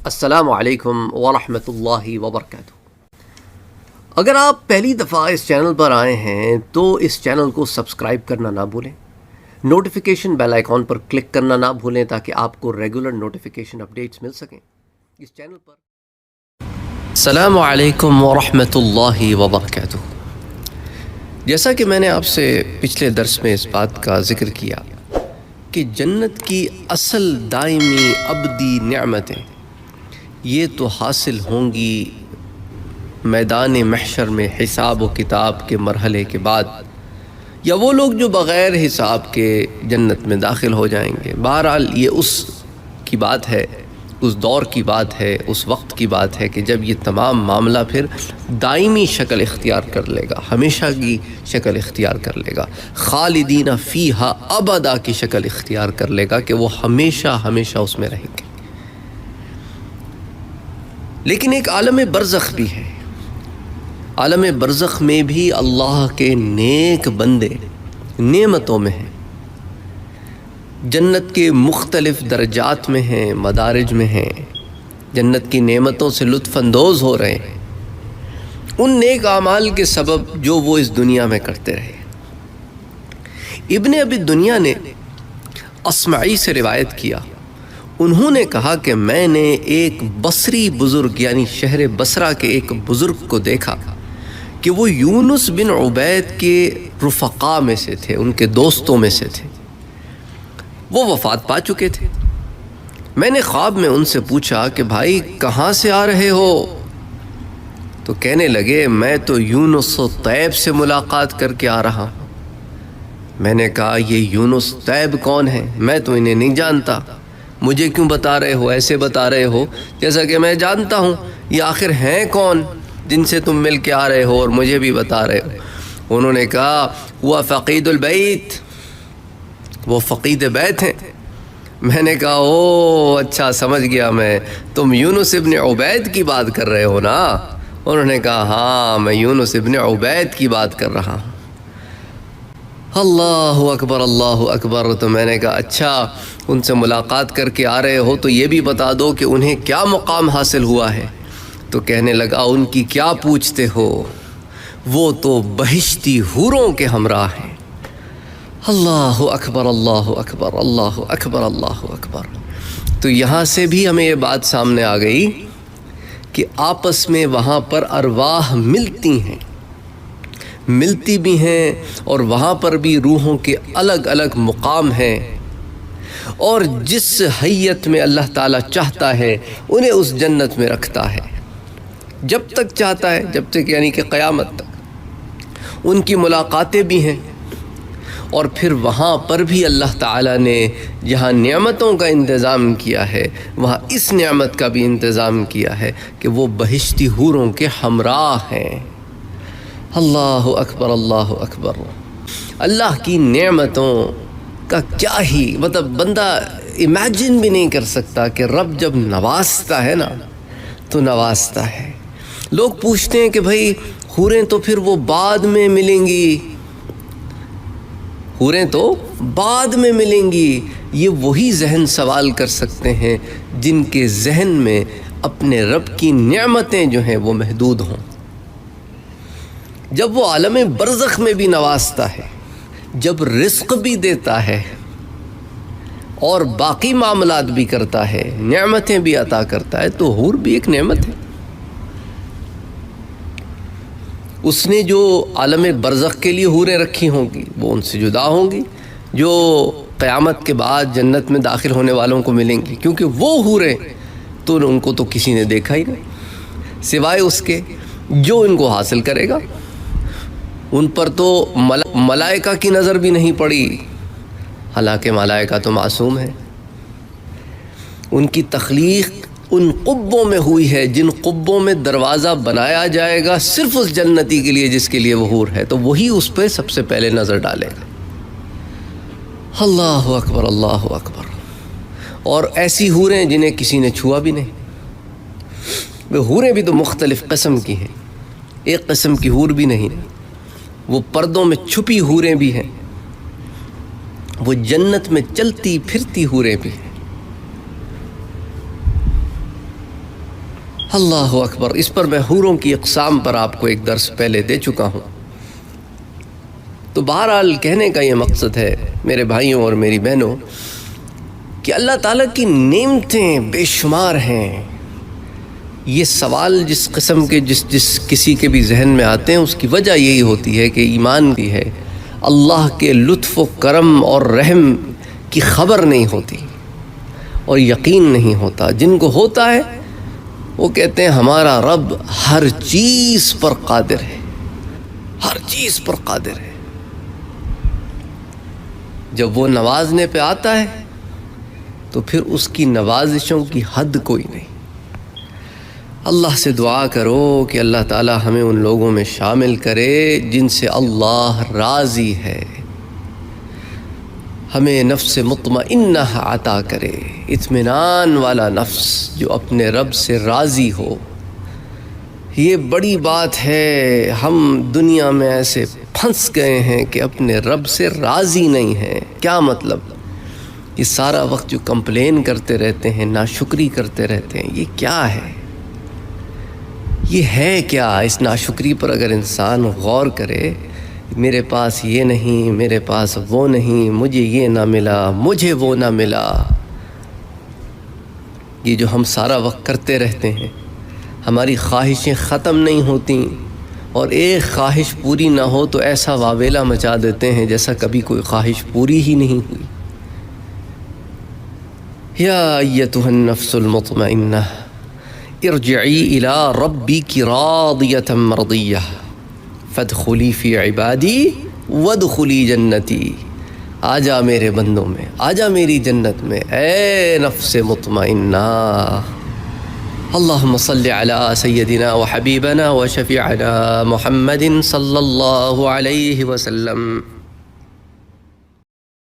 السلام علیکم ورحمۃ اللہ وبرکاتہ۔ اگر آپ پہلی دفعہ اس چینل پر آئے ہیں تو اس چینل کو سبسکرائب کرنا نہ بھولیں، نوٹیفیکیشن بیل آئیکن پر کلک کرنا نہ بھولیں تاکہ آپ کو ریگولر نوٹیفیکیشن اپڈیٹس مل سکیں اس چینل پر۔ السلام علیکم ورحمۃ اللہ وبرکاتہ۔ جیسا کہ میں نے آپ سے پچھلے درس میں اس بات کا ذکر کیا کہ جنت کی اصل دائمی ابدی نعمتیں یہ تو حاصل ہوں گی میدان محشر میں حساب و کتاب کے مرحلے کے بعد، یا وہ لوگ جو بغیر حساب کے جنت میں داخل ہو جائیں گے۔ بہرحال یہ اس کی بات ہے، اس دور کی بات ہے، اس وقت کی بات ہے کہ جب یہ تمام معاملہ پھر دائمی شکل اختیار کر لے گا، ہمیشہ کی شکل اختیار کر لے گا، خالدین فیہا ابدا کی شکل اختیار کر لے گا کہ وہ ہمیشہ ہمیشہ اس میں رہیں گے۔ لیکن ایک عالم برزخ بھی ہے۔ عالم برزخ میں بھی اللہ کے نیک بندے نعمتوں میں ہیں، جنت کے مختلف درجات میں ہیں، مدارج میں ہیں، جنت کی نعمتوں سے لطف اندوز ہو رہے ہیں ان نیک اعمال کے سبب جو وہ اس دنیا میں کرتے رہے۔ ابن ابی دنیا نے اصمعی سے روایت کیا، انہوں نے کہا کہ میں نے ایک بصری بزرگ یعنی شہر بصرہ کے ایک بزرگ کو دیکھا کہ وہ یونس بن عبید کے رفقاء میں سے تھے، ان کے دوستوں میں سے تھے۔ وہ وفات پا چکے تھے۔ میں نے خواب میں ان سے پوچھا کہ بھائی کہاں سے آ رہے ہو؟ تو کہنے لگے میں تو یونس و طیب سے ملاقات کر کے آ رہا ہوں۔ میں نے کہا یہ یونس طیب کون ہیں؟ میں تو انہیں نہیں جانتا، مجھے کیوں بتا رہے ہو؟ ایسے بتا رہے ہو جیسا کہ میں جانتا ہوں۔ یہ آخر ہیں کون جن سے تم مل کے آ رہے ہو اور مجھے بھی بتا رہے ہو؟ انہوں نے کہا وہ فقید البیت، وہ فقید بیت ہیں۔ میں نے کہا او اچھا سمجھ گیا میں، تم یونس ابن عبید کی بات کر رہے ہو نا؟ انہوں نے کہا ہاں میں یونس ابن عبید کی بات کر رہا ہوں۔ اللہ اکبر اللہ اکبر۔ تو میں نے کہا اچھا ان سے ملاقات کر کے آ رہے ہو تو یہ بھی بتا دو کہ انہیں کیا مقام حاصل ہوا ہے؟ تو کہنے لگا ان کی کیا پوچھتے ہو، وہ تو بہشتی حوروں کے ہمراہ ہیں۔ اللہ اکبر اللہ اکبر اللہ اکبر اللہ اکبر۔ تو یہاں سے بھی ہمیں یہ بات سامنے آ گئی کہ آپس میں وہاں پر ارواح ملتی ہیں، ملتی بھی ہیں، اور وہاں پر بھی روحوں کے الگ الگ مقام ہیں، اور جس حیت میں اللہ تعالیٰ چاہتا ہے انہیں اس جنت میں رکھتا ہے، جب تک چاہتا ہے، جب تک یعنی کہ قیامت تک۔ ان کی ملاقاتیں بھی ہیں، اور پھر وہاں پر بھی اللہ تعالیٰ نے جہاں نعمتوں کا انتظام کیا ہے وہاں اس نعمت کا بھی انتظام کیا ہے کہ وہ بہشتی حوروں کے ہمراہ ہیں۔ اللہ اکبر اللہ اکبر۔ اللہ کی نعمتوں کا کیا ہی مطلب بندہ امیجن بھی نہیں کر سکتا کہ رب جب نوازتا ہے نا تو نوازتا ہے۔ لوگ پوچھتے ہیں کہ بھائی حوریں تو پھر وہ بعد میں ملیں گی، حوریں تو بعد میں ملیں گی۔ یہ وہی ذہن سوال کر سکتے ہیں جن کے ذہن میں اپنے رب کی نعمتیں جو ہیں وہ محدود ہوں۔ جب وہ عالم برزخ میں بھی نوازتا ہے، جب رزق بھی دیتا ہے اور باقی معاملات بھی کرتا ہے، نعمتیں بھی عطا کرتا ہے، تو حور بھی ایک نعمت ہے۔ اس نے جو عالم برزخ کے لیے حوریں رکھی ہوں گی وہ ان سے جدا ہوں گی جو قیامت کے بعد جنت میں داخل ہونے والوں کو ملیں گی، کیونکہ وہ حوریں تو ان کو تو کسی نے دیکھا ہی نہیں سوائے اس کے جو ان کو حاصل کرے گا۔ ان پر تو ملائکہ کی نظر بھی نہیں پڑی، حالانکہ ملائکہ تو معصوم ہیں۔ ان کی تخلیق ان قبوں میں ہوئی ہے جن قبوں میں دروازہ بنایا جائے گا صرف اس جنتی کے لیے جس کے لیے وہ حور ہے، تو وہی اس پہ سب سے پہلے نظر ڈالے گا۔ اللہ اکبر اللہ اکبر۔ اور ایسی حوریں جنہیں کسی نے چھوا بھی نہیں۔ وہ حوریں بھی تو مختلف قسم کی ہیں، ایک قسم کی حور بھی نہیں، وہ پردوں میں چھپی حوریں بھی ہیں، وہ جنت میں چلتی پھرتی حوریں بھی ہیں۔ اللہ اکبر. اس پر میں حوروں کی اقسام پر آپ کو ایک درس پہلے دے چکا ہوں. تو بہرحال کہنے کا یہ مقصد ہے میرے بھائیوں اور میری بہنوں کہ اللہ تعالیٰ کی نعمتیں بے شمار ہیں. یہ سوال جس قسم کے جس کسی کے بھی ذہن میں آتے ہیں اس کی وجہ یہی ہوتی ہے کہ ایمان کی ہے، اللہ کے لطف و کرم اور رحم کی خبر نہیں ہوتی اور یقین نہیں ہوتا. جن کو ہوتا ہے وہ کہتے ہیں ہمارا رب ہر چیز پر قادر ہے، ہر چیز پر قادر ہے. جب وہ نوازنے پہ آتا ہے تو پھر اس کی نوازشوں کی حد کوئی نہیں. اللہ سے دعا کرو کہ اللہ تعالی ہمیں ان لوگوں میں شامل کرے جن سے اللہ راضی ہے. ہمیں نفس مطمئنہ عطا کرے، اطمینان والا نفس جو اپنے رب سے راضی ہو. یہ بڑی بات ہے. ہم دنیا میں ایسے پھنس گئے ہیں کہ اپنے رب سے راضی نہیں ہیں. کیا مطلب؟ یہ سارا وقت جو کمپلین کرتے رہتے ہیں، ناشکری کرتے رہتے ہیں، یہ کیا ہے؟ یہ ہے کیا؟ اس ناشکری پر اگر انسان غور کرے، میرے پاس یہ نہیں، میرے پاس وہ نہیں، مجھے یہ نہ ملا، مجھے وہ نہ ملا، یہ جو ہم سارا وقت کرتے رہتے ہیں، ہماری خواہشیں ختم نہیں ہوتیں، اور ایک خواہش پوری نہ ہو تو ایسا واویلا مچا دیتے ہیں جیسا کبھی کوئی خواہش پوری ہی نہیں ہوئی. یا ایتھا النفس المطمئنہ ارجعی الی ربک راضیۃ مرضیہ فادخلی فی عبادی وادخلی جنتی. آجا میرے بندوں میں، آجا میری جنت میں، اے نفس مطمئنہ. اللہم صلی علی سیدنا و حبیبنا و شفیعنا محمد صلی اللہ علیہ وسلم.